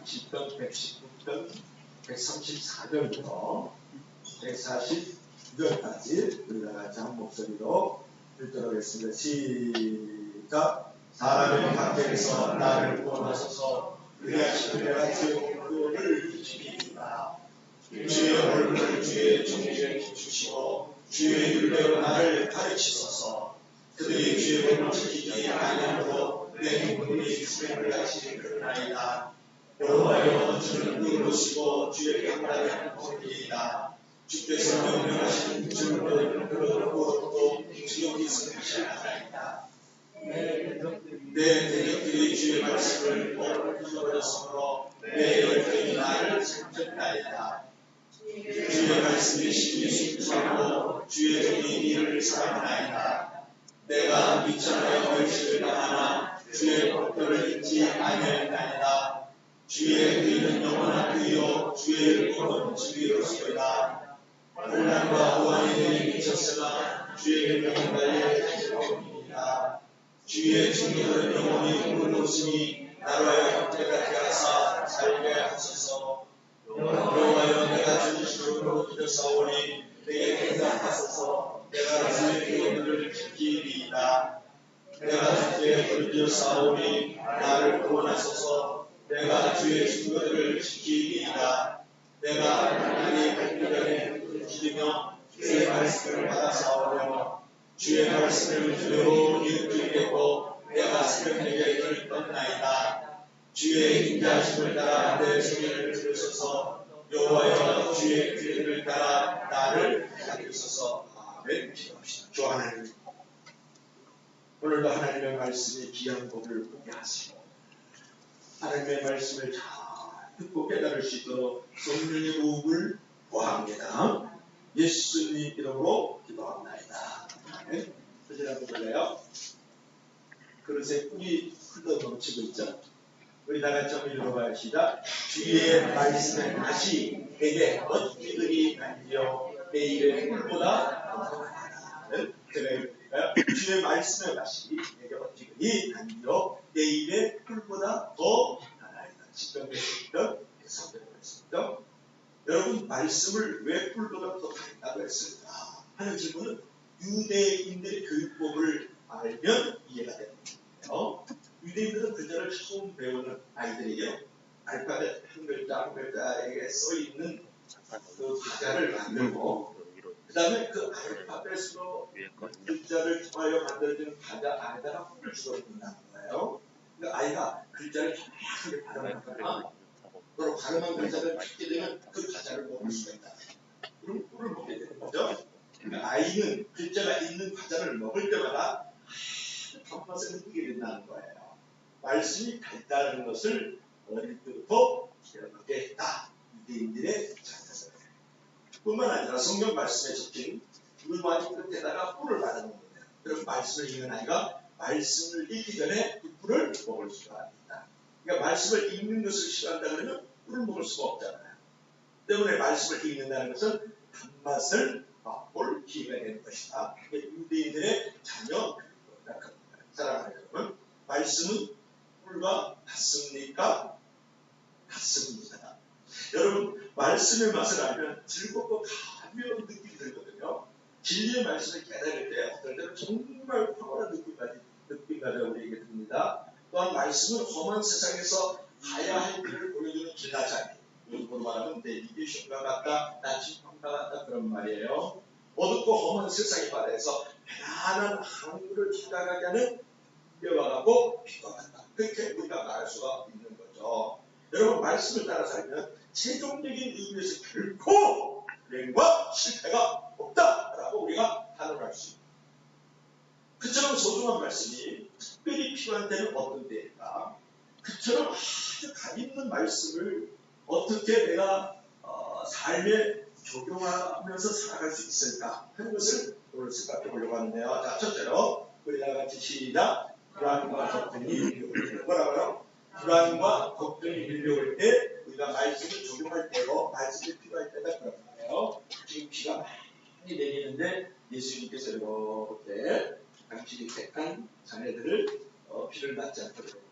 130편, 119편, 134편부터 149편까지 우리가 같이 한 목소리로 읽도록 하겠습니다. 시작. 사람의 밖에서 나를 구원하소서. 그리하시되 내가 주의 구원을 지키리라. 주의 얼굴을 주의 정의를 비추시고 주의 율례로 나를 가르치소서. 그들이 주의 법을 지키지 아니하므로 내 영혼이 수행을 같이 그러나이다. 여호와여, 주는 의로우시고 주의 경달한 공의이다. 주께서 명령하신 주를 들어도 지옥이 승리하나이다. 내 대적들이 주의 말씀을 잊어버렸으므로 내 열정이 나를 삼켰나이다. 주의 말씀이 심히 순수하고 주의 정이 이를 사랑하나이다. 내가 미천하여 벌식을 당하나 주의 법도를 잊지 아니하나이다. 주의 의는 영원한 의요 주의 율법은 진리로소이다. 혼란과 우환이 미쳤으나 주의 명령은 달리 행복입니다. 주의 증거는 영원히 의로우시니 나라의 형제같이 하사 살게 하소서. 여호와여, 내가 진실로 기도사오니 내게 대답하소서. 내가 주의 구원을 지키리이다. 내가 주께 부르짖사오니 나를 구원하소서. 내가 주의 증거를 지키리이다. 내가 하나님의 발표전에 기르며 주의 말씀을 받아사오며 주의 말씀을 조용히 듣겠고 내가 새벽녘에 들떴나이다. 주의 인자하심을 따라 내 소리를 들으소서. 여호와여, 주의 기름을 따라 나를 가르치소서. 아멘. 기도합시다. 주 하나님, 오늘도 하나님의 말씀이 귀한 법을 보게 하시고 하나님의 말씀을 잘 듣고 깨달을 수 있도록 성령의 도움을 구합니다. 예수님 이름으로 기도합나이다. 아멘. 그들 한번 볼래요? 그릇에 꿀이 흘러 넘치고 있죠. 우리 다 같이 한번 읽어봅시다. 주의 말씀의 맛이 내게 어찌그리 단지요 내 입의 꿀보다 더하다. 제가 읽을까요? 주의 말씀의 맛이 내게 어찌그리 단지요 내 입의 꿀보다 더 달아있다. 10편, 110편, 103편 말씀이죠. 여러분, 말씀을 왜 꿀보다 더 달다고 했을까 하는 질문은 유대인들의 교육법을 알면 이해가 되는 거예요. 유대인들은 글자를 처음 배우는 아이들이에요. 알파벳 한 글자 한 글자에 써있는 그 글자를 만들고 그 다음에 그 알파벳으로 글자를 통하여 만들어지는 과자 안에다가 꿀을 집어넣는다는 거예요. 그러니까 아이가 글자를 정확하게 발음하거나 그리고 발음한 글자를 찾게 되면 그 과자를 먹을 수가 있다. 그럼 꿀을 먹게 되는 거죠. 그러니까 아이는 글자가 있는 과자를 먹을 때마다 단맛을 느끼게 된다는 거예요. 말씀이 달다는 것을 어릴 때부터 기억하게 했다. 유대인들의 자세서. 뿐만 아니라 성경 말씀에 적힌 물마디 끝에다가 꿀을 발라놓습니다. 그럼 말씀을 읽는 아이가 말씀을 읽기 전에 그 꿀을 먹을 수가 있다. 그러니까 말씀을 읽는 것을 싫어한다 그러면 꿀을 먹을 수가 없잖아요. 때문에 말씀을 읽는다는 것은 단맛을 맛볼 기회가 되는 것이다. 유대인들의 자녀 교육이라고 합니다. 사랑하는 여러분, 말씀은 꿀과 같습니까? 같습니다. 여러분, 말씀의 맛을 알면 즐겁고 가벼운 느낌이 들거든요. 진리의 말씀을 깨달을 때 어떨 때는 정말 황홀한 느낌까지 우리에게 듭니다. 또한 말씀은 험한 세상에서 가야 할 길을 보여주는 길나자미. 요즘으로 말하면 내비게이션과 같다, 나침반과 같다 그런 말이에요. 어둡고 험한 세상의 바다에서 편안한 항구를 찾아가게 하는 뼈와 같고 빛과 같다. 그렇게 우리가 말할 수가 있는 거죠. 여러분, 말씀을 따라 살면 최종적인 의미에서 결코 불행과 실패가 없다라고 우리가 단언할 수 있습니다. 그처럼 소중한 말씀이 특별히 필요한 때는 어떤 때일까? 그처럼 아주 값있는 말씀을 어떻게 내가 삶에 적용하면서 살아갈 수 있을까 하는 것을 오늘 생각해 보려고 하는데요. 자, 첫째로 우리 다 같이 시작. 불안과 걱정이 밀려올 때. 뭐라고요? 불안과 걱정이 밀려올 때 우리가 말씀을 적용할 때고 말씀이 필요할 때가 그런 거예요. 지금 비가 많이 내리는데 예수님께서 이렇게 당신이 택한 자녀들을 비를 맞지 않도록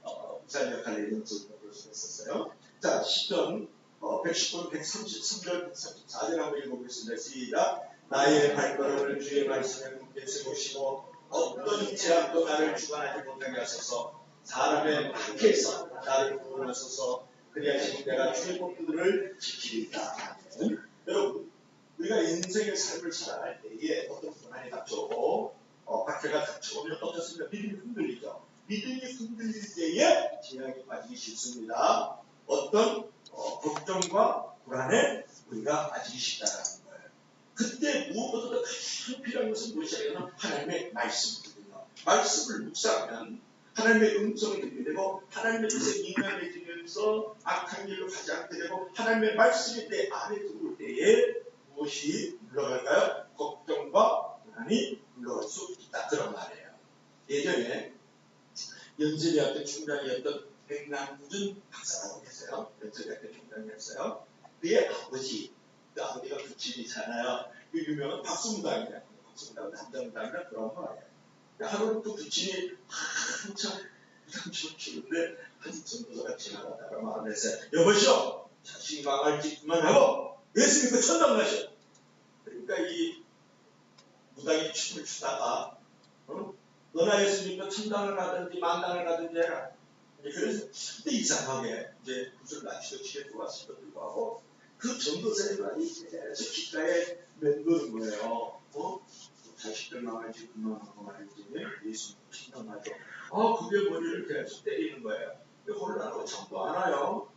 목사님 역할을 연습을 볼 수 있었어요. 있어요. 자, 시편 119편 133절 134절 한번 읽어보겠습니다. 시작. 나의 발걸음을 주의 말씀에 굳게 세우시고 어떤 제약도 나를 주관하지 못하게 하소서. 사람의 밖에서 나를 구원하소서. 그리하시면 내가 주의 법들을 지키리다. 여러분, 우리가 인생의 삶을 살아갈 때에 어떤 불안이 닥쳐오고 박해가 닥쳐오면 어떻습니까? 믿음이 흔들리죠. 믿음이 흔들릴 때에 제약이 빠지기 쉽습니다. 어떤 걱정과 불안에 우리가 빠지기 쉽다는 거예요. 그때 무엇보다도 가장 필요한 것은 무엇이냐면 하나님의 말씀이거든요. 말씀을 묵상하면 하나님의 음성을 듣게 되고 하나님의 뜻에 민감해지면서 악한 길로 가지 않게 되고 하나님의 말씀이 내 안에 들어올 때에 무엇이 물러갈까요? 걱정과 불안이 물러갈 수 있다. 그런 말이에요. 예전에 연세대학교 총장이었던 백남준 박사라고 계세요. 연세대학교 총장이었어요. 그의 아버지, 그 아버지가 부친이잖아요. 그 유명한 박수무당이에요. 박수무당, 남자무당이라 그런 거예요. 하루는 그 부친이 한참 부담스럽게 키우는데 한 전도사가 지나가다가 말을 했어요. 여보시오, 자식이 망할지 그만하고 예수 믿고 천당 가시오. 그러니까 이 무당이 춤을 추다가 너나 예수 믿고 천당을 가든지 만당을 가든지 해라. 그래서 근데 이상하게 이제 굿을 낮추고 집에 들어왔을 것도 불구하고 그 전도사의 말이 계속 귓가에 맴도는 거예요. 자식들 망할지 그만하고 말이지 예수 믿고 천당 가죠. 그게 머리를 계속 때리는 거예요. 혼란하고 잠도 안 와요.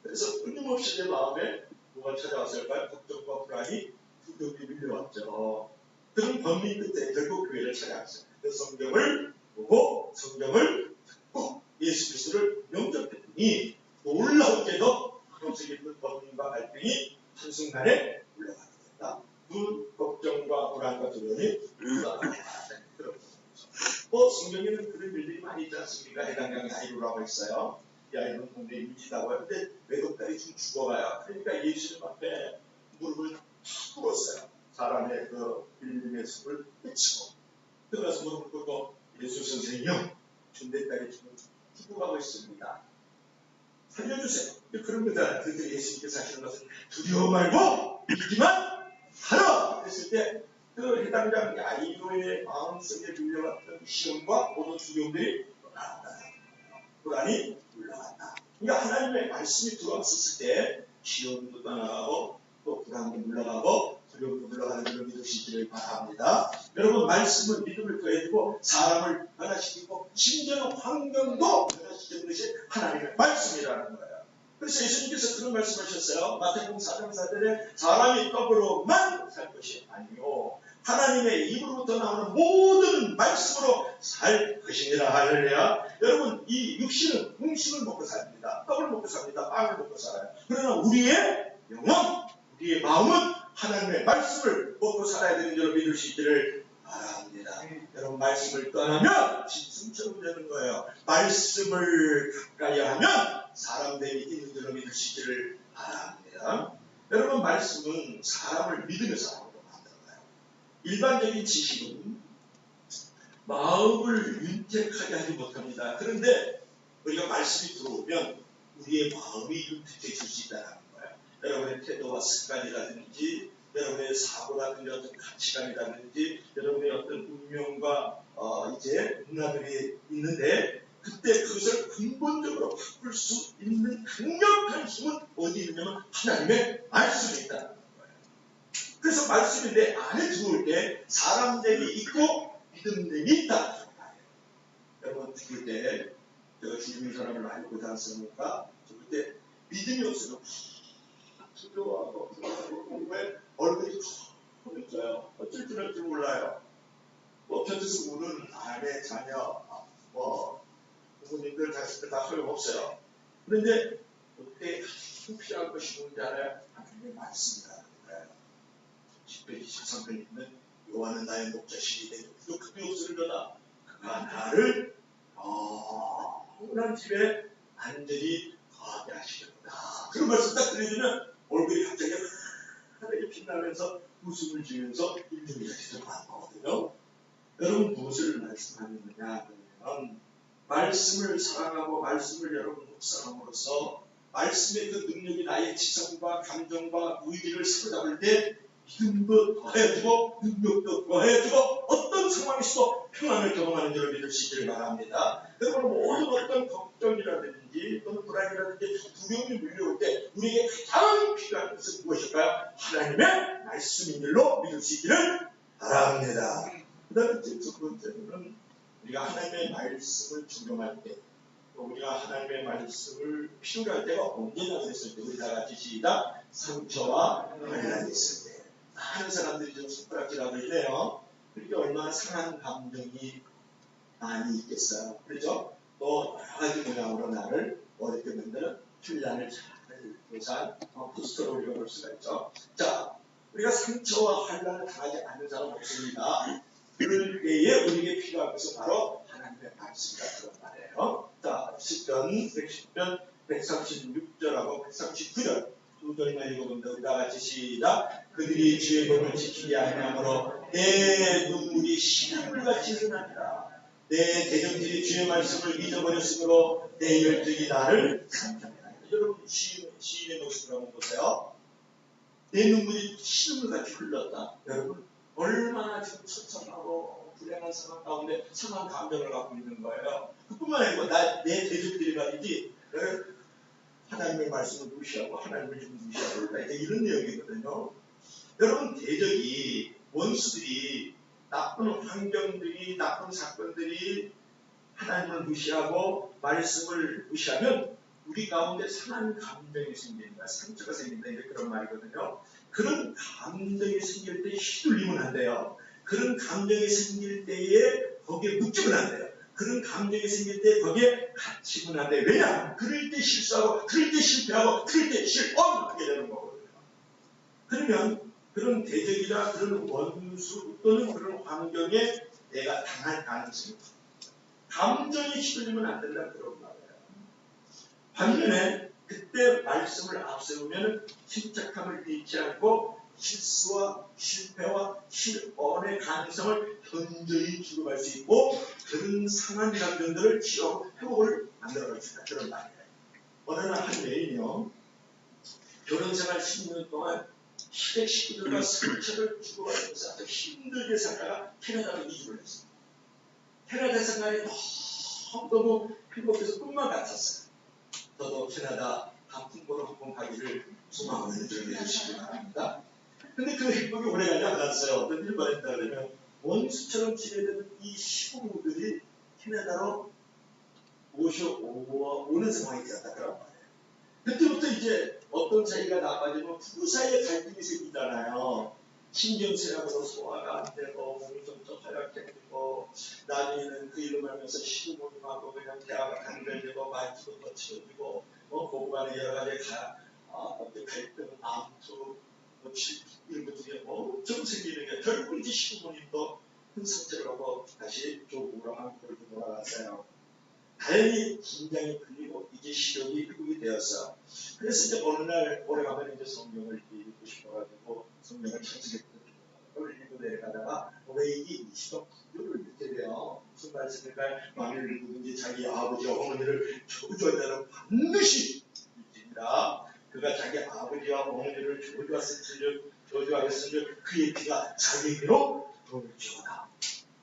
그래서 끊임없이 내 마음에 뭐가 찾아왔을까요? 걱정과 불안이 두렵게 밀려왔죠. 그런 번민 끝에 결국 교회를 찾아왔어요. 그 성경을 보고 성경을 듣고 예수 그리스도를 영접했더니 놀라운게도 속에 있는 번민과 갈등이 한순간에 물러가게 된다. 그 걱정과 불안과 두려움이 물러가게 된다. 그런 거죠. 성경에는 그런 일들이 많이 있지 않습니까? 해당장 야이로라고 했어요. 야이로는 동네 임지다고 하는데 외국딸이 좀 죽어가요. 그러니까 예수님 앞에 무릎을 탁 꿇었어요. 사람의 그 빌림의 숲을 헤치고 들어가서 무릎을 꿇고 예수 선생님, 내 딸이 지금 죽어가고 있습니다. 살려주세요. 그런 거잖아요. 그들이 예수님께서 하시는 것은 두려워 말고 믿기만 하라 했을 때 그 해당장 야이로의 마음속에 밀려왔던 시험과 모든 두려움들이 떠나갔다. 불안이 물러갔다. 그러니까 하나님의 말씀이 들어왔을 때 시험도 떠나가고 또 불안도 물러가고 두려움도 물러가는 그런 믿음이 있기를 바랍니다. 여러분, 말씀은 믿음을 더해주고 사람을 변화시키고 심지어는 환경도 변화시키는 것이 하나님의 말씀이라는 거예요. 그래서 예수님께서 그런 말씀하셨어요. 마태복음 4장 4절에 사람이 떡으로만 살 것이 아니요 하나님의 입으로부터 나오는 모든 말씀으로 살 것이니라. 할렐루야. 여러분, 이 육신은 음식을 먹고 삽니다. 떡을 먹고 삽니다. 빵을 먹고 살아요. 그러나 우리의 영혼, 우리의 마음은 하나님의 말씀을 먹고 살아야 되는 줄 믿을 수 있기를 바랍니다. 여러분, 말씀을 떠나면 짐승처럼 되는 거예요. 말씀을 가까이 하면 사람들이 있는 줄 믿을 수 있기를 바랍니다. 여러분, 말씀은 사람을 믿음의 사람으로 만들어요. 일반적인 지식은 마음을 윤택하게 하지 못합니다. 그런데 우리가 말씀이 들어오면 우리의 마음이 윤택해질 수 있다는 거예요. 여러분의 태도와 습관이라든지 여러분의 사고라든지 어떤 가치관이라든지 여러분의 어떤 운명과 이제 문화들이 있는데 그때 그것을 근본적으로 바꿀 수 있는 강력한 힘은 어디 있냐면 하나님의 말씀에 있다는 거예요. 그래서 말씀이 내 안에 들어올 때 사람들이 있고 믿음들이 있다는 거예요. 여러분, 죽을 때 제가 죽은 사람을 알고자 않습니까? 죽을 때 믿음이 없으면 두려워하고 공부에 얼굴이 커졌어요. 어쩔 줄 알지 몰라요. 편지서 우는 아내, 자녀, 부모님들, 자식들 다 소용없어요. 그런데 그때 가장 필요한 것이 뭔지 알아요? 하나님의 말씀이라는 거예요. 10편 23편에 있는 요한은 나의 목자시니 내 족도 크게 없으려다 그가 나를 영원한 집에 안전히 거하게 하시려다. 그런 말씀 딱 들려주면 얼굴이 갑자기 하늘에 빛나면서 웃음을 지면서 인정이 되시도록 하는 거거든요. 여러분, 무엇을 말씀하느냐 하면 말씀을 사랑하고 말씀을 여러분 묵상함으로써 말씀의 그 능력이 나의 지성과 감정과 의지를 사로잡을 때 믿음도 더해주고 능력도 더해주고 어떤 상황에서도 평안을 경험하는 줄을 믿을 수 있기를 바랍니다. 여러분 모든 어떤 걱정이라든지 또는 불안이라든지 두려움이 밀려올 때 우리에게 가장 필요한 것은 무엇일까요? 하나님의 말씀인 줄로 믿을 수 있기를 바랍니다. 그 다음에 두 번째는 우리가 하나님의 말씀을 적용할 때 또 우리가 하나님의 말씀을 필요로 할 때가 언제나 그랬을 때 우리 다 같이 시작 상처와 환난이 있을 때 많은 사람들이 좀 손가락질하고 있네요. 그렇게 얼마나 상한 감정이 많이 있겠어요. 그렇죠? 또 여러 가지 모양으로 나를 어렵게 만드는 훈련을 잘 교산 포스터로 우리가 볼 수가 있죠. 자, 우리가 상처와 환난을 당하지 않는 사람 없습니다. 그럴 때에 우리에게 필요한 것은 바로 하나님의 말씀이다 그런 말이에요. 자, 시편 110편 136절하고 139절 두 절만 읽어본다. 우리 다 같이 시작. 그들이 주의 법을 지키지 아니하므로 내 눈물이 시냇물같이 흐르나니라. 내 대적들이 주의 말씀을 잊어버렸으므로 내 열정이 나를 삼켰다. 여러분 시인의 모습을 한번 보세요. 내 눈물이 시냇물같이 흘렀다. 여러분 얼마나 지금 처참하고 불행한 상황 가운데 상한 감정을 갖고 있는 거예요. 그뿐만 아니고 내 대적들이 말이지 하나님의 말씀을 무시하고 하나님을 좀 무시하고 이런 내용이거든요. 여러분 대적이 원수들이 나쁜 환경들이 나쁜 사건들이 하나님을 무시하고 말씀을 무시하면 우리 가운데 상한 감정이 생긴다. 상처가 생긴다. 이제 그런 말이거든요. 그런 감정이 생길 때 휘둘리면 안 돼요. 그런 감정이 생길 때에 거기에 묻지면 안 돼요. 그런 감정이 생길 때 거기에 갇히면 안 돼요. 왜냐? 그럴 때 실수하고 그럴 때 실패하고 그럴 때 실언하게 되는 거거든요. 그러면 그런 대적이나 그런 원수 또는 그런 환경에 내가 당할 가능성이 있다. 감정이 휘둘리면 안 된다. 그런 말이에요. 반면에 그때 말씀을 앞세우면 침착함을 잃지 않고 실수와 실패와 실언의 가능성을 현저히 주고갈 수 있고 그런 상한 감정들을 치유하고 회복을 만들어갈 수 있다. 그런 말이에요. 어느 날 한 여인이요. 결혼생활 10년 동안 시댁 식구들과 상처를 주고받으면서 아주 힘들게 살다가 캐나다로 이주를 했습니다. 캐나다 생활이 너무 행복해서 꿈만 같았어요. 저도 캐나다 단풍보러 한번 가기를 소망하는 줄을 해주시기 바랍니다. 근데 그 행복이 오래가지 않았어요. 어떤 일을 말했다 그러면 원수처럼 지내던 이 시부모들이 캐나다로 오는 상황이 되었다 그런 말이에요. 그때부터 이제 어떤 차이가 나빠지면 부부 사이에 갈등이 생기잖아요. 신경쓰라고 소화가 안 되고 몸이 점점 허약해지고 나중에는 그 일을 하면서 시부모님하고 그냥 대화가 단절되고 말투도 거칠어지고 고부간에 여러 가지 갈등, 암투, 이런 것들이 엄청 생기는 게 결국 이제 시부모님도 큰 상처를 받고 다시 조국으로 한국으로 돌아갔어요. 다행히 긴장이 풀리고 이제 시력이 회복이 되었어. 그래서 이제 어느 날 오래간만에 이제 성경을 읽고 싶어가지고 성경을 찾으겠거든요. 그걸 읽고 내려가다가 왜 이게 시력 구조를 읽게 돼요? 무슨 말씀일까요? 만일 누구든지 자기 아버지와 어머니를 저주하다는 반드시 믿습니다. 그가 자기 아버지와 어머니를 저주하였으면 그의 피가 자기에게로 돌지어다.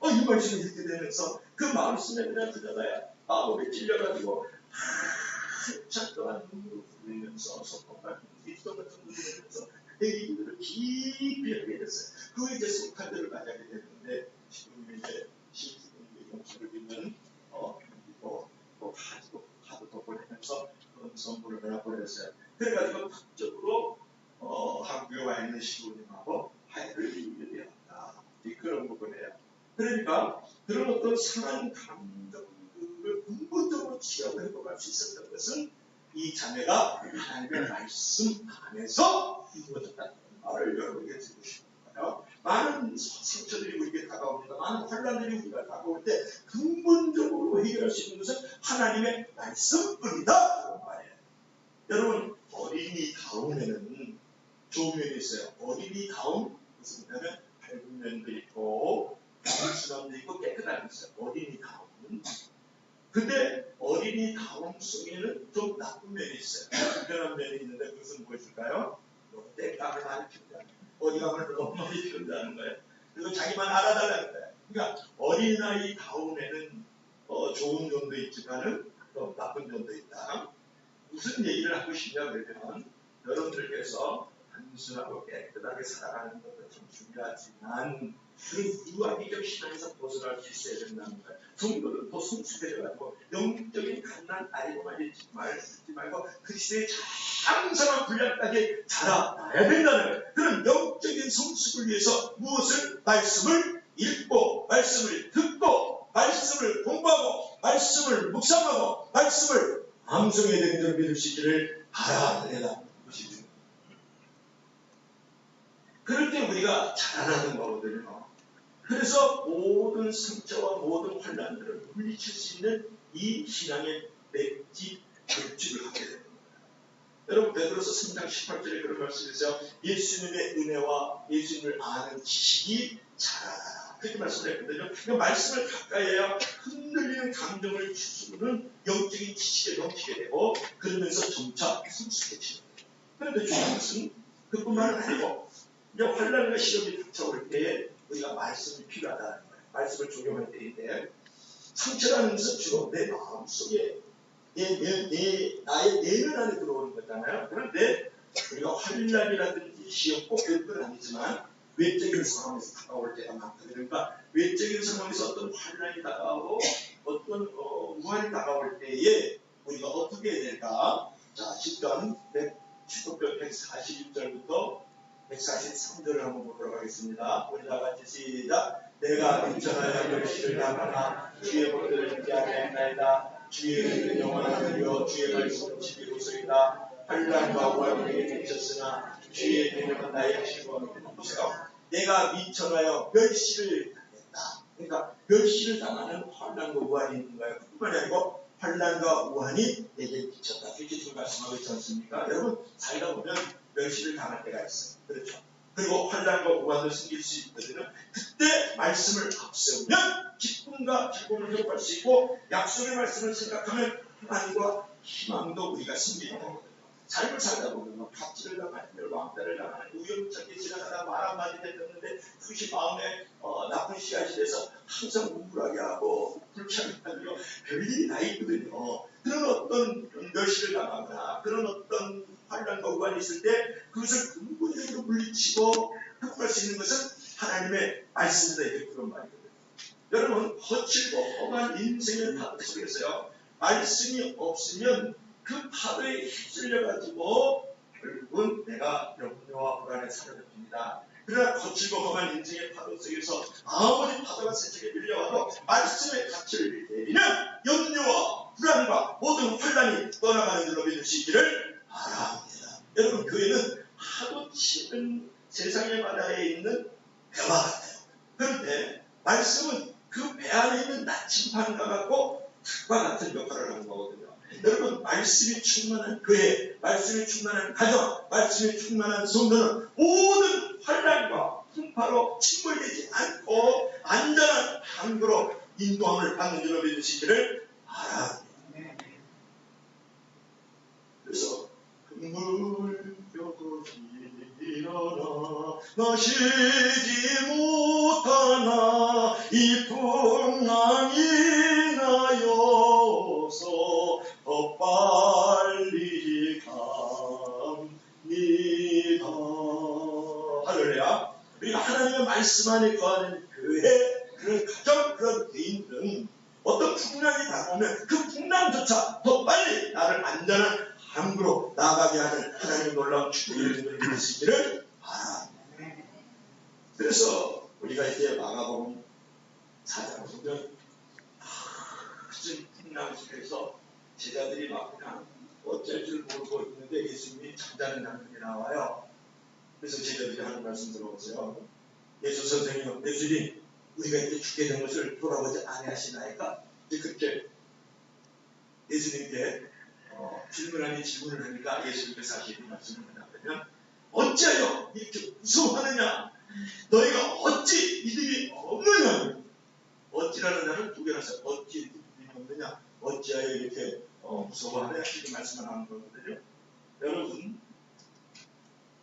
이 말씀을 읽게 되면서 그 말씀에 그냥 그자가요. 마음에 찔려가지고 한참 동안 눈물을 흘리면서 소통 같은 입속 같은 눈물을 흘리면서 내 이들을 깊이 하게 됐어요. 그 이제 속한들을 맞이하게 됐는데 지금 이제 시부모님의 용서를 믿는 또 카드도 보내면서 그런 선물을 하나 보냈어요. 그래가지고 극적으로 한국에 와 있는 시부모님하고 화해를 이루게 되었다. 그런 부분이에요. 그러니까 그런 어떤 상한 감정들을 근본적으로 치유하고 회복할 수 있었던 것은 이 자매가 하나님의 말씀 안에서 이루어졌다는 말을 여러분에게 드리고 싶어요. 많은 상처들이 우리에게 다가옵니다. 많은 환란들이 우리가 다가올 때 근본적으로 해결할 수 있는 것은 하나님의 말씀뿐이다. 그런 말이에요. 여러분 어린이다움에는 좋은 면이 있어요. 어린이다움 무슨 뭐냐면 밝은 면도 있고 단순함도 있고 깨끗함도 있어요. 어린이다움. 근데 어린이다움 속에는 좀 나쁜 면이 있어요. 불편한 면이 있는데 그것은 무엇일까요? 땡깡을 많이 피운다는 거예요. 어디 가면 너무 많이 피운다는 거예요. 그리고 자기만 알아달라는 거예요. 그러니까 어린아이 다운에는 좋은 점도 있지만은 또 나쁜 점도 있다. 무슨 얘기를 하고 싶냐 그러면 여러분들께서 단순하고 깨끗하게 살아가는 것도 참 중요하지만 그런 유아기적 신앙에서 벗어날 수 있어야 된다는 거예요. 성도는 더 성숙해져가지고 영적인 갓난 아이고만 있지 말고 그리스도의 장성한 분량까지 자라나야 된다는 거예요. 그런 영적인 성숙을 위해서 무엇을? 말씀을 읽고 말씀을 듣고 말씀을 공부하고 말씀을 묵상하고 말씀을 암송해야 되는 줄 믿을 수 있기를 바라는 것이죠. 그럴 때 우리가 자라나는 거거든요. 그래서 모든 상처와 모든 환난들을 물리칠 수 있는 이 신앙의 맷집을 하게 되는 겁니다. 여러분 베드로서 3장 18절에 그런 말씀이 있어요. 예수님의 은혜와 예수님을 아는 지식이 자라나라. 그렇게 말씀을 했거든요. 그 말씀을 가까이 해야 흔들리는 감정을 추스르는 영적인 지식에 넘치게 되고 그러면서 점차 성숙해지는 거예요. 그런데 중요한 것은 그뿐만은 아니고 이제 환난과 시험이 닥쳐올 때에 우리가 말씀이 필요하다는 거예요. 말씀을 적용할 때인데 상처라는 것은 주로 내 마음속에 나의 내면 안에 들어오는 거잖아요. 그런데 우리가 환난이라든지 시험 꼭 그런 건 아니지만 외적인 상황에서 다가올 때가 많거든요. 그러니까 외적인 상황에서 어떤 환난이 다가오고 어떤 우환이 다가올 때에 우리가 어떻게 해야 될까? 자, 10편 141절부터 143절을 한번 보도록 하겠습니다. 우리 다 같이 시작. 내가 미천하여 멸시를 당하나 주의 법들을 지키지 아니하나이다. 주의 은혜는 영원하며 주의 말씀은 지키고서이다. 환난과 우환이 내게 미쳤으나 주의 능력은 나의 하시고 보세요. 내가 미천하여 멸시를 당했다. 그러니까 멸시를 당하는 환난과 우환이 있는 거예요. 그뿐만이 아니고 환난과 우환이 내게 미쳤다. 이렇게 지금 말씀하고 있지 않습니까? 여러분 살다 보면 멸시를 당할 때가 있어요. 그렇죠. 그리고 환난과 우환도 생길 수 있거든요. 그때 말씀을 앞세우면 기쁨과 기쁨을 회복할 수 있고 약속의 말씀을 생각하면 희망과 희망도 우리가 생기게 되거든요. 삶을 살다 보면 갑질을 당하면 왕따를 당하는 우연찮게 지나가다 말 한마디 했는데 그것이 마음에 나쁜 씨앗이 돼서 항상 우울하게 하고 불쾌하게 하고 별일이 다 있거든요. 그런 어떤 멸시를 당하거나 그런 어떤 환난과 우환이 있을 때 그것을 근본적으로 물리치고 극복할 수 있는 것은 하나님의 말씀이다. 이렇게 그런 말이거든요. 여러분 거칠고 험한 인생의 파도 속에서요. 말씀이 없으면 그 파도에 휩쓸려가지고 결국은 내가 염려와 불안에 사로잡힙니다. 그러나 거칠고 험한 인생의 파도 속에서 아무리 파도가 세차게 밀려와도 말씀의 가치를 내리면 염려와 불안과 모든 환난이 떠나가는 줄로 믿을 수 있기를 바랍니다. 여러분 교회는 하도 치는 세상의 바다에 있는 배와 같아요. 그런데 말씀은 그 배 안에 있는 나침반과 같고 닭과 같은 역할을 하는 거거든요. 여러분 말씀이 충만한 교회, 말씀이 충만한 가정, 말씀이 충만한 성도는 모든 환난과 풍파로 침몰되지 않고 안전한 항구로 인도함을 받는 줄로 믿으시기를 바랍니다. 그래서 물겨지 일어나 마시지 못하나 이 풍랑이 나여서 더 빨리 갑니다. 할렐루야. 우리가 하나님의 말씀 안에 거하는 교회, 그런 가정, 그런 개인들은 어떤 풍랑이 다가오면 그 풍랑조차 더 빨리 나를 안전한 함부로 나가게 하는 하나님의 놀라운 축복을 누릴 수 있기를 바랍니다. 그래서 우리가 이제 마가복음 4장 보면 큰 풍랑 속에서 제자들이 막 그냥 어쩔 줄 모르고 있는데 예수님이 잠자는 장면이 나와요. 그래서 제자들이 하는 말씀 들어보세요. 예수 선생님, 예수님, 우리가 이제 죽게 된 것을 돌아보지 아니하시나이까? 그렇게 예수님께 질문 아닌 질문을 하니까 예수님께서 하시는 말씀을 뭐냐면 어찌하여 이렇게 무서워하느냐? 너희가 어찌 믿음이 없느냐? 어찌라는 자는 두 개라서 어찌 믿음이 없느냐? 어찌하여 이렇게 무서워하느냐? 이렇게 말씀을 하는 거거든요.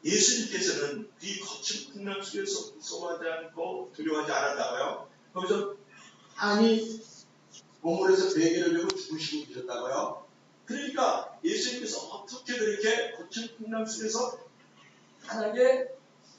예수님께서는 이 거친 풍랑 속에서 무서워하지 않고 두려워하지 않았다고요. 거기서 많이 보물에서 베개를 메고 죽으시고 계셨다고요. 그러니까 예수님께서 어떻게 그렇게 거친 풍랑 속에서 편하게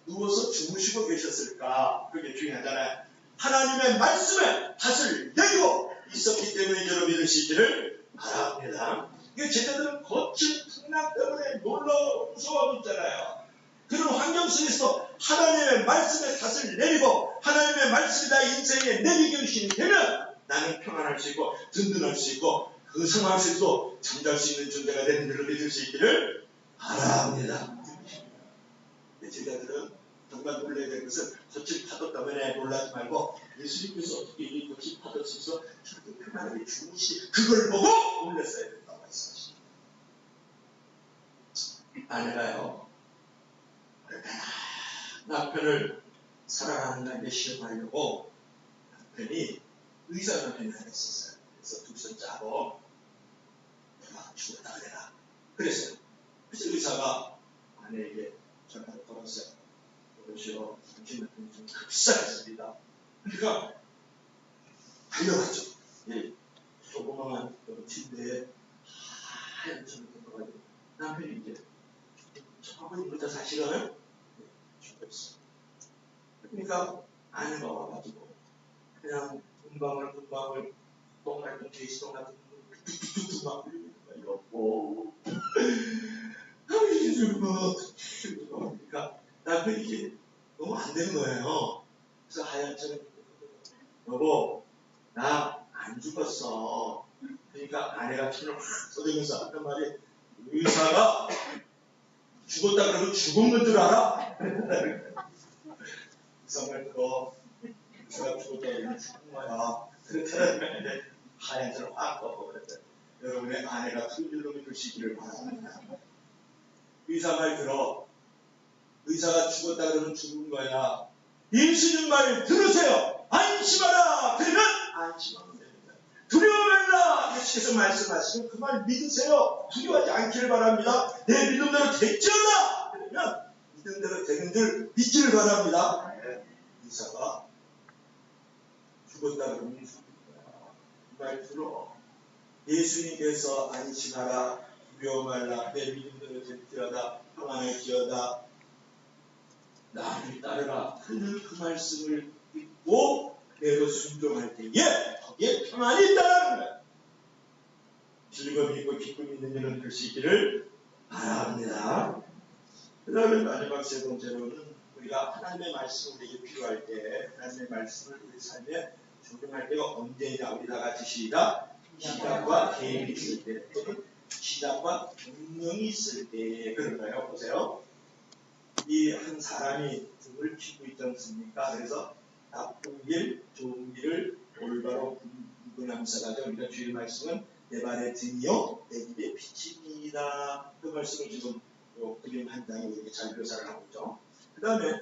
누워서 주무시고 계셨을까? 그게 중요하잖아요. 하나님의 말씀에 탓을 내고 있었기 때문에 여러분 믿으시기를 바랍니다. 이게 제자들은 거친 풍랑 때문에 놀라 무서워하고 있잖아요. 그런 환경 속에서 하나님의 말씀에 탓을 내리고 하나님의 말씀이 나 인생의 내리경신이 되면 나는 평안할 수 있고 든든할 수 있고 그 상황 속에서 잠잘 수 있는 존재가 되는 줄로 믿을 수 있기를 바랍니다. 제자들은 정말 놀라야 될 것은 거친 파도 때문에 놀라지 말고 예수님께서 어떻게 이 거친 파도 속에서 저렇게 편안하게 주무시 그걸 보고 놀랐어야 된다고 말씀하십니다. 아내가요 남편을 사랑하는 시험하려고 남편이 의사 남편이 하나 있었어요. 그래서 둘이서 짜고 내가 죽었다 그래라 그랬어요. 그래서 의사가 아내에게 전화를 걸었어요. 그러시오. 당신 남편이 좀 급사했습니다. 그러니까 달려갔죠. 예. 조그마한 침대에 하얀 천을 덮어가지고 남편이 이제 처음에 이부터 사실은 죽었어. 그러니까 아내가 와가지고 그냥 금방울 똥 같은 돼지똥 같은 툭툭툭 막 흘리는 거예요. 오. 그러니까 남편이 이게 너무 안 되는 거예요. 그래서 하얀 천을 여보 나 안 죽었어. 그러니까 아내가 천을 확 쏟으면서 하는 말이 의사가 죽었다 그러면 죽은 건 줄 알아? 의사말 들어 의사가 죽었다 그러면 죽은 거야. 그렇다면 하얀 천을 확 덮어버렸어요. 여러분의 아내가 틀릴로 믿으시기를 바랍니다. 의사말 들어 의사가 죽었다 그러면 죽은 거야. 예수님 말 들으세요. 안심하라. 그러면 안심하면 됩니다. 두려워 말라. 예수께서 말씀하시면 그 말 믿으세요. 두려워하지 않기를 바랍니다. 내 믿음대로 됐지어다. 그러면 믿음대로 되는 줄 믿기를 바랍니다. 의사가 죽었다 그러면 죽은 거야. 이 말 들어. 예수님께서 안심하라. 두려워 말라. 내 믿음대로 될지어다. 평안할지어다. 나를 따르라. 그 말씀을 믿고 내로 순종할 때에 거기에 평안이 있다는 거예요. 즐거움이 있고 기쁨이 있는 일은 될 수 있기를 바랍니다. 그 다음에 마지막 세 번째로는 우리가 하나님의 말씀이 우리에게 필요할 때 하나님의 말씀을 우리 삶에 적용할 때가 언제냐. 우리 다 같이 시작. 시작과 계획이 있을 때 또는 시작과 경영이 있을 때 그런 거예요. 보세요. 이 한 사람이 등을 키고 있지 않습니까? 그래서 나쁜 길, 좋은 길을 올바로 구분하면서 우리가 주의 말씀은 내 발의 등이요, 내 길의 빛입니다. 그 말씀을 지금 그림 한 장에 이렇게 잘 묘사를 하고 있죠. 그 다음에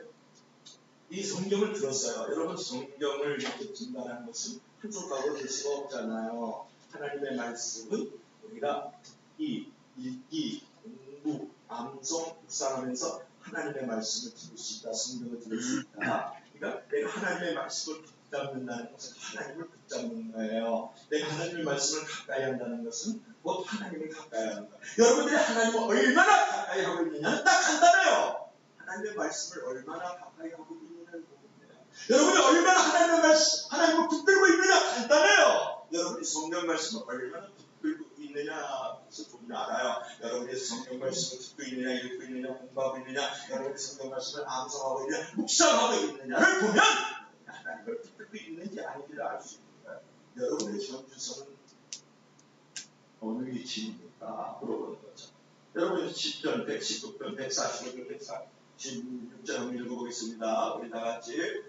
이 성경을 들었어요. 여러분 성경을 이렇게 증가하는 것은 한 손가락으로 될 수가 없잖아요. 하나님의 말씀은 우리가 듣기, 읽기, 공부, 암송, 묵상하면서 하나님의 말씀을 들을 수 있다. 성경을 들을 수 있다. 그러니까 내가 하나님의 말씀을 붙잡는다는 것은 하나님을 붙잡는 거예요. 내가 하나님의 말씀을 가까이 한다는 것은 곧 하나님을 가까이 하는 거예요. 여러분들이 하나님을 얼마나 가까이 하고 있느냐는 딱 간단해요. 하나님의 말씀을 얼마나 가까이 하고 있느냐를 보입니다. 여러분이 얼마나 하나님의 말씀, 하나님을 붙들고 있느냐 간단해요. 여러분이 성경 말씀을 얼마나 붙들고 있느냐 그래서 보면 알아요. 여러분이 성경 말씀을 듣고 있느냐, 읽고 있느냐, 공부하고 있느냐, 여러분이 성경 말씀을 암송하고 있느냐, 묵상하고 있느냐를 보면 하나님을 붙들고 있는지 아닌지를 알 수 있는 거예요. 여러분의 전주성은 어느 위치입니까? 물어보는 거죠. 여러분이 10편, 119편, 145편, 146편 한번 읽어보겠습니다. 우리 다 같이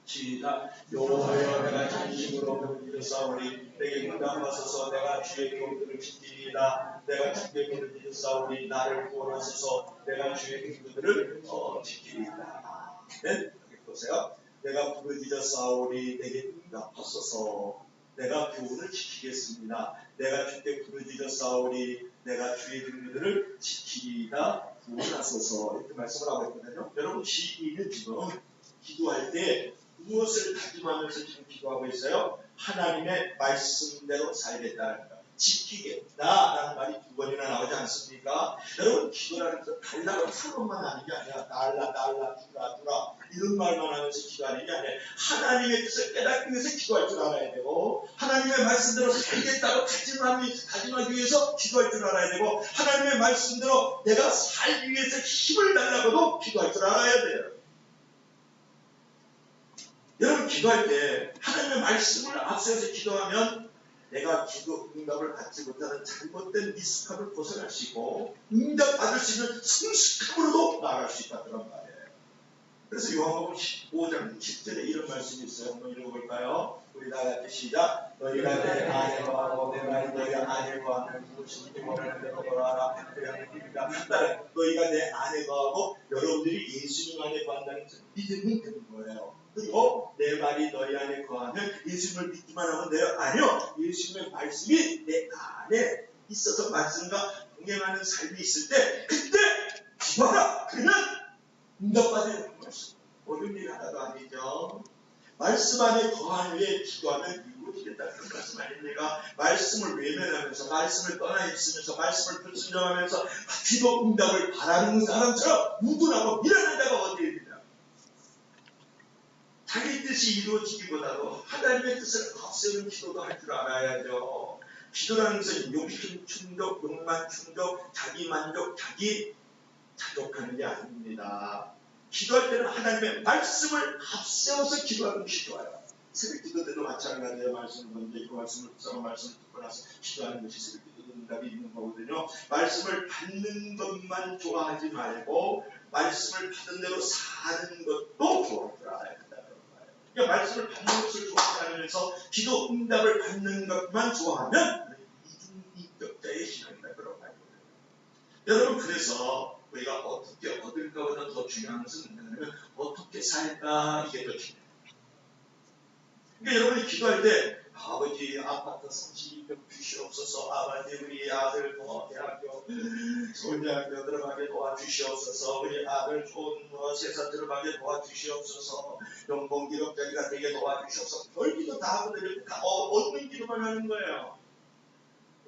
시작. 여호와여 내가 진심으로 부르짖었사오니 내게 응답하소서. 내가 주의 경도를 지키리이다. 내가 주께 부르짖었사오니 나를 구원하소서. 내가 주의 경도들을 지키리이다. 네? 여기 보세요. 내가 부르짖었사오니 내게 응답하소서. 내가 교훈을 지키겠습니다. 내가 주께 부르짖었사오니 내가 주의 긍휼들을 지키리이다 구원하소서 이렇게 말씀을 하고 있거든요. 여러분 시인은 지금 기도할 때 무엇을 다짐하면서 지금 기도하고 있어요? 하나님의 말씀대로 살겠다는 거. 지키겠다라는 말이 2번이나 나오지 않습니까? 여러분 기도라는 것은 달라고 소문만 하는 게 아니라 달라 주라 이런 말만 하면서 기도하는 게 아니라 하나님의 뜻을 깨닫기 위해서 기도할 줄 알아야 되고 하나님의 말씀대로 살겠다고 다짐하기 위해서 기도할 줄 알아야 되고 하나님의 말씀대로 내가 살기 위해서 힘을 달라고도 기도할 줄 알아야 돼요. 여러분 기도할 때 하나님의 말씀을 앞세워서 기도하면 내가 기도 응답을 받지 못하는 잘못된 미숙함을 벗어날 수 있고 응답받을 수 있는 성숙함으로도 나아갈 수 있다 그런 말이에요. 그래서 요한복음 15장 10절에 이런 말씀이 있어요. 한번 읽어볼까요? 우리 다 같이 시작. 너희가 내 안에 거하고 내가 너희 안에 거하면 무엇인지 원하는 대로 걸어라. 너희가 내 안에 거하고 여러분들이 예수님 안에 거한다는 것은 믿으면 되는 거예요. 그리고 내 말이 너희 안에 거하면 예수님을 믿기만 하면 돼요? 아니요. 예수님의 말씀이 내 안에 있어서 말씀과 동행하는 삶이 있을 때 그때 기도하라. 그러면 응답받는 말씀. 어려운 일 하나도 아니죠. 말씀 안에 거한 후에 기도하면 이루어지겠다. 그런 말씀 아닙니까? 말씀을 외면하면서 말씀을 떠나 있으면서 말씀을 불순종하면서 기도 응답을 바라는 사람처럼 우둔하고 미련한 자가 어디입니다. 자기 뜻이 이루어지기보다도 하나님의 뜻을 앞세우는 기도도 할 줄 알아야죠. 기도라는 것은 욕심 충족, 욕망 충족, 자기 만족, 자기 자족하는 게 아닙니다. 기도할 때는 하나님의 말씀을 앞세워서 기도하는 것이 좋아요. 새벽 기도 때도 마찬가지예요. 말씀을 먼저 읽고 말씀을 묵상하고 말씀을 듣고 나서 기도하는 것이 새벽 기도 응답이 있는 거거든요. 말씀을 받는 것만 좋아하지 말고 말씀을 받은 대로 사는 것도 좋아할 줄 알아야 된다. 그러니까 말씀을 받는 것을 좋아하지 않으면서 기도 응답을 받는 것만 좋아하면 이중인격자의 신앙이다. 그런 말이에요. 여러분 그래서 우리가 어떻게 얻을까보다 더 중요한 것은 뭐냐면 어떻게 살까 이게 더 중요해요. 그러니까 여러분이 기도할 때 아버지 아파트 32평 주시옵소서. 아버지 우리 아들 대학교 좋은 대학교 들어가게 도와주시옵소서. 우리 아들 좋은 세상 들어가게 도와주시옵소서. 연봉 기록자리가 되게 도와주시옵소서. 별 기도 다 하거든요. 다 얻는 기도만 하는 거예요.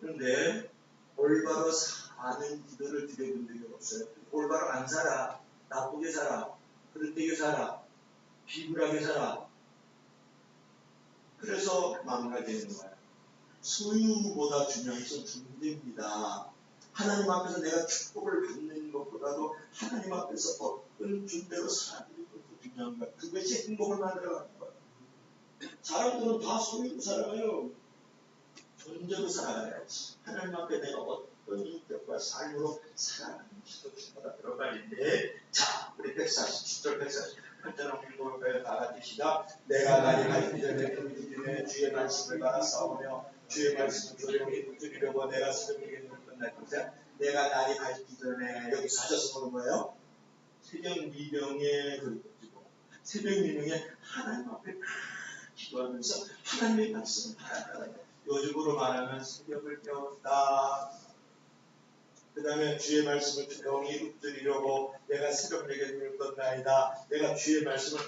그런데 올바로 사는 기도를 드려본 적이 없어요. 올바로 안 살아. 나쁘게 살아. 그릇되게 살아. 비굴하게 살아. 그래서 망가지는 거예요. 소유보다 중요한 것은 존재입니다. 하나님 앞에서 내가 축복을 받는 것보다도 하나님 앞에서 어떤 존재로 살아가는 것도 중요한 거예요. 그것이 행복을 만들어가는 거예요. 사람들은 다 소유로 살아가요. 존재로 살아가야지. 하나님 앞에 내가 어떤 인격과 삶으로 살아가는 것이 더 중요하다. 그런 말인데, 자, 우리 140, 10절 148절 한번 읽어볼까요? 다 같이 시작. 내가 날이 밝기 전에 그 주의 말씀을 받아 싸우며 주의 말씀을 조용히 붙들이려고 내가 새벽에 눈을 끝날 것에 내가 날이 밝기 전에 여기 사셔서 보는 거예요. 새벽 미명에 그리고 새벽 미명에 하나님 앞에 기도하면서 하나님의 말씀을 바라는 거예요. 요즘으로 말하면 새벽을 깨웠다. 그 다음에 주의 말씀을 조용히 읊조리려고 내가 새벽녘에 눈을 떴나이다. 내가 주의 말씀을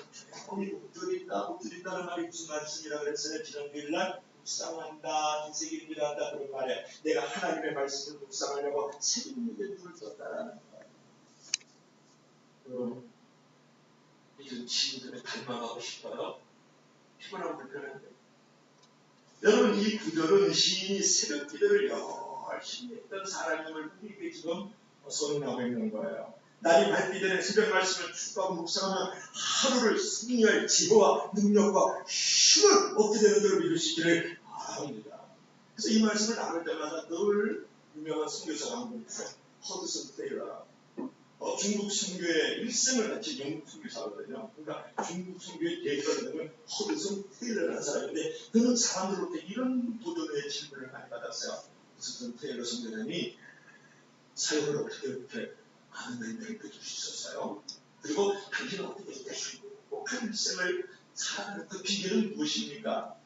조용히 읊조린다는 말이 무슨 말씀이라 그랬어요? 지난 주일날 묵상한다, 인생일기를 한다 그런 말에 내가 하나님의 말씀을 묵상하려고 새벽녘에 눈을 떴다라는 거예요. 여러분 이런 친구들을 닮아가고 싶어요? 피곤하고 불편한데 여러분 이 구절은 시인이 새벽 기도를 열심히 했던 사람임을 우리에게 지금 선언하고 있는 거예요. 날이 밝기 전에 새벽 말씀을 축구하고 묵상하면 하루를 승리할 지혜와 능력과 힘을 얻게 되는 대로 이루시기를 바랍니다. 그래서 이 말씀을 나눌 때마다 늘 유명한 선교사가 한 분 있어요. 허드슨 테일러. 중국 선교의 일생을 같이 영국 선교사거든요. 그러니까 중국 선교의 대가가 되면 허드슨 테일러라는 사람인데 그는 사람들로부터 이런 도전의 질문을 많이 받았어요. 허드슨 테일러 선교사님이 사역을 어떻게 많은 의미를 느낄 수 있었어요. 그리고 당신은 어떻게 이렇게 행복한 일생을 살아가는 그 비결은 무엇입니까?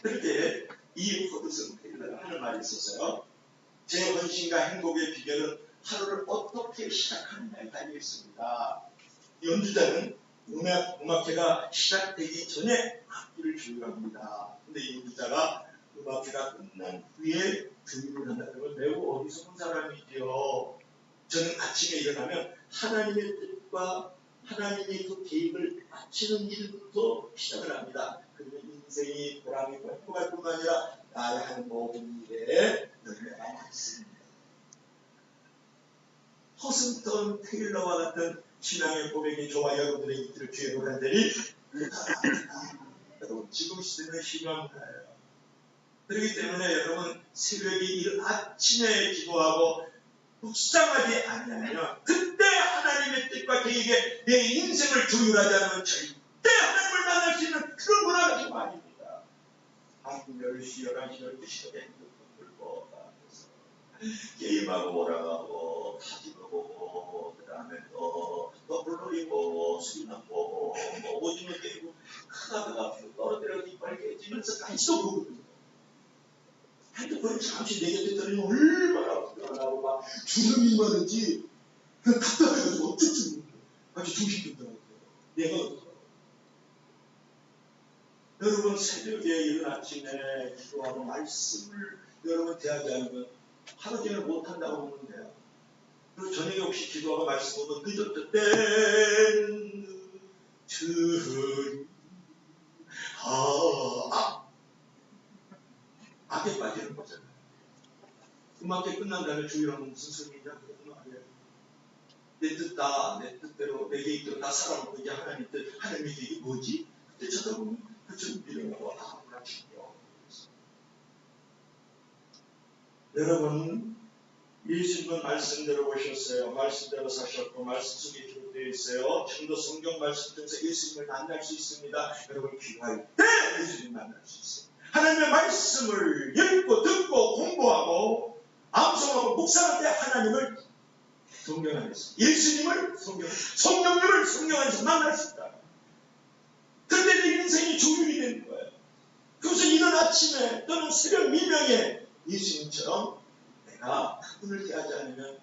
그럴 때 이 허드슨 테일러가 하는 말이 있었어요. 제 헌신과 행복의 비결은 하루를 어떻게 시작하느냐에 달려 있습니다. 연주자는 음악회가 시작되기 전에 악기를 조율합니다. 근데 이 연주자가 음악회가 끝난 후에 조율을 한다는 건 매우 어리석은 사람이지요. 저는 아침에 일어나면 하나님의 뜻과 하나님의 그 계획을 맞추는 일부터 시작을 합니다. 그러면 인생이 보람있고 행복할 뿐만 아니라 나의 하는 모든 일에 열매가 많습니다. 허슨턴 테일러와 같은 신앙의 고백이 저와 여러분들의 이들을 기회로 간다니 여러분 지금 시대는 심각해요. 그렇기 때문에 여러분 새벽에 이른 아침에 기도하고 묵상하지 않으면 그때 하나님의 뜻과 계획에 내 인생을 조율하지 않으면 절대 하나님을 만날 수 있는 그런 문화가 지금 아닙니다. 한국 10시, 11시, 12시가 핸드폰 들고 게임하고 오라가고 사진도 보고 그 다음에 또 물놀이 보고 수리나 보고 오징어 깨고 하다가 떨어뜨려서 이빨 깨지면서 같이도 보거든요. 핸드폰을 잠시 내 곁에 떨어지면 얼마나 불안하고 막 주름이 많은지 그냥 답답해가지고 어쩔 줄 모르겠어요. 아주 정신이 들더라고요. 내가 어떡하고. 여러분 새벽에 이른 아침에 기도하고 말씀을 여러분 대하지 않으면 하루 종일 못한다고 보면 돼요. 그리고 저녁에 혹시 기도하고 말씀 보면 늦었을 땐 악에 빠지는 거잖아요. 음악회 끝난 다음에 주일하면 무슨 소리냐? 내 뜻 다, 내 뜻대로, 내 계획대로 다 살아먹고 이제 하나님 뜻, 하나님의 계획이 뭐지? 그때 쳐다보면 그처럼 미련하고 아무나 죽여. 여러분, 예수님은 말씀대로 오셨어요. 말씀대로 사셨고, 말씀 속에 기록되어 있어요. 지금도 성경 말씀 중에서 예수님을 만날 수 있습니다. 여러분, 기도할 때 예수님 만날 수 있어요. 하나님의 말씀을 읽고, 듣고, 공부하고, 암송하고, 묵상할 때 하나님을 성경 안에서, 예수님을 성령님을 성령 안에서 만날 수 있다. 그런데 내 인생이 조율이 되는 거예요. 그래서 이른 아침에 또는 새벽 미명에 예수님처럼 내가 그분을 대하지 않으면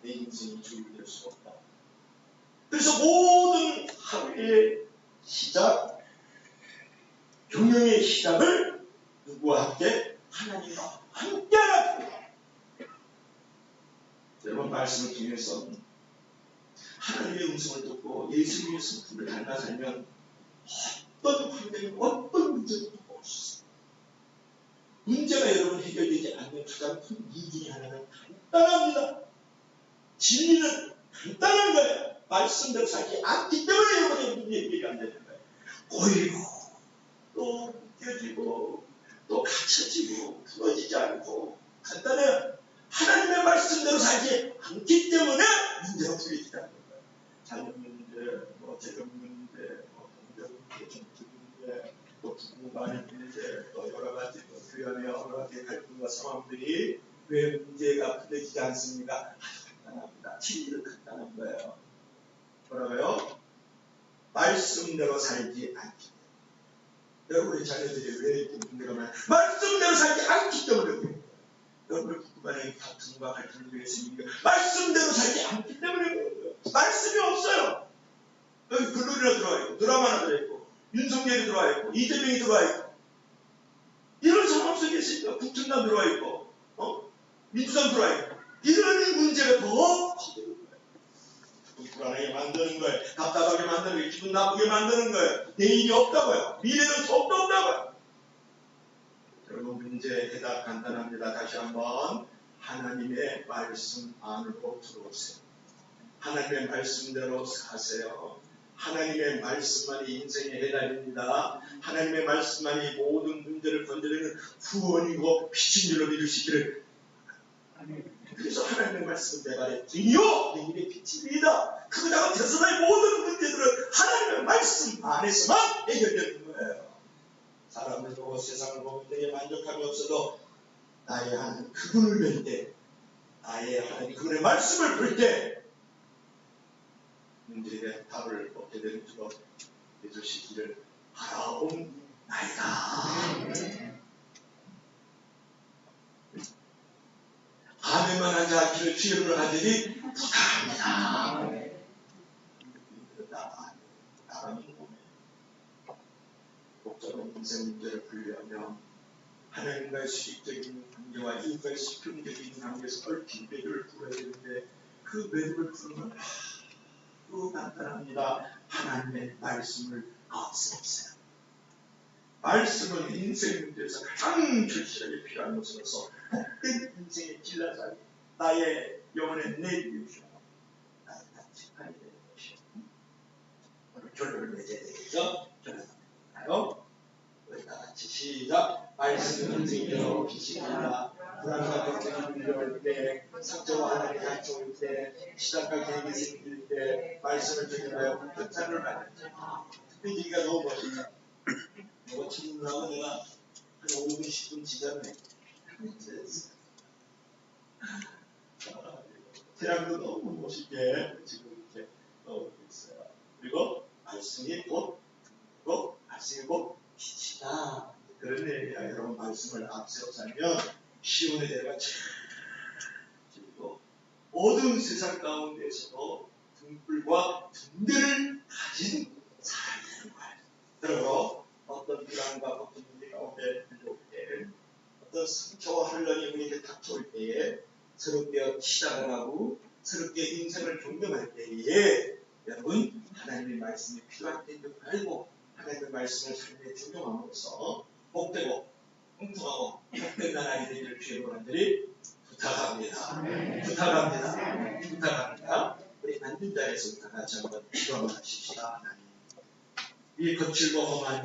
내 인생이 조율될 수가 없다. 그래서 모든 하루의 시작, 경영의 시작을 누구와 함께? 하나님과 함께 하라. 여러분 말씀을 통해서 하나님의 음성을 듣고 예수님의 성품을 닮아 살면 어떤 환경, 어떤 문제도 올 수 있습니다. 문제가 여러분 해결되지 않는 가장 큰 이유 중에 하나는 간단합니다. 진리는 간단한 거예요. 말씀대로 살지 않기 때문에 여러분의 문제 해결이 안 되는 거예요. 꼬이고 또 묶여지고 또 갇혀지고 풀어지지 않고 간단해요. 하나님의 말씀대로 살지 않기 때문에 문제가 풀리지 않는 거예요. 자녀 문제, 재정 문제, 경제 문제, 정치 문제, 또 부부 간의 문제, 또 여러 가지 교회 안의 여러 가지 갈등과 상황들이 왜 문제가 풀려지지 않습니까? 아주 간단합니다. 진리는 간단한 거예요. 뭐라고요? 말씀대로 살지 않기 때문에. 여러분의 자녀들이 왜 문제가 많아요? 말씀대로 살지 않기 때문에. 여러분의 부부간의 다툼과 갈등이 있습니까? 말씀대로 살지 않기 때문에 그런 거예요. 말씀이 없어요. 여기 글로리나 들어와 있고, 드라마나 들어와 있고, 윤석열이 들어와 있고, 이재명이 들어와 있고, 이런 상황 속에 있으니까 국정당 들어와 있고, 민주당 들어와 있고, 이런 문제가 더 커지는 거예요. 불안하게 만드는 거예요. 답답하게 만드는 거예요. 기분 나쁘게 만드는 거예요. 내일이 없다고요. 미래는 속도 없다고요. 여러분 문제 해답 간단합니다. 다시 한번 하나님의 말씀 안으로 들어오세요. 하나님의 말씀대로 사세요. 하나님의 말씀만이 인생의 해답입니다. 하나님의 말씀만이 모든 문제를 건드리는 후원이고 빛인 줄로 믿으시기를. 그래서 하나님의 말씀은 내 발의 길이요 내 길의 빛입니다. 그거다가 대선의 모든 문제들은 하나님의 말씀 안에서만 해결되는 거예요. 사람을 보고 세상을 보고 되게 만족함이 없어도 나의 하나님 그분을 뵐 때, 나의 하나님 그분의 말씀을 볼 때 문제에 대한 답을 얻게 되는 줄로 믿으시기를 바라옵나이다. 자네만한 자기를 주여를 하더니 부탁합니다. 나라는 몸에 복잡한 인생 문제를 분리하며 하나님과의 수직적인 관계와 이웃과의 수평적인 관계에서 얽힌 매듭을 풀어야 되는데 그 매듭을 푸는 건 아주 간단합니다. 하나님의 말씀을 없애세요. 말씀은 인생 문제에서 가장 절실하게 필요한 것으로서 복된 인생의 길라자리, 나의 영혼의 내비우시오, 나의 답답하게 되는 것이오. 오늘 결론을 맺어야 되겠죠? 결론을요. 우리 다 같이 시작. 말씀은 인생이요 빛입니다. 불안과 걱정이 밀려올 때, 상처와 하나님의 약속일 때, 시작과 계획이 생길 때, 말씀을 적용하여 끝장을 말했죠. 특별히가 너무 멋있다. 뭐 질문하고 내가 한 5분, 10분 지났네. 태양도 너무 멋있게 지금 이렇게 나오고 있어요. 그리고 말씀이 곧 빛이다. 그런 의미야. 여러분 말씀을 앞세워 살면 시온의 대가 그리고 어두운 세상 가운데서도 등불과 등대를 가진 사람이 되는 거예요. 그러므로 어떤 불안과 어떤 문제 가운데 들어올 때, 어떤 상처와 혼란이 우리에게 닥쳐올 때에 새롭게 시작을 하고 새롭게 인생을 경험할 때에 여러분 하나님의 말씀이 필요할 때도 알고 하나님의 말씀을 삶에 적용함으로써 복되고 풍성하고 복된 나라가 되기를 주의 여러분들이 부탁합니다. 부탁합니다. 우리 앉은 자리에서 같이 한번 기도 한번 하십시다. 하나님, 이 거칠고 험한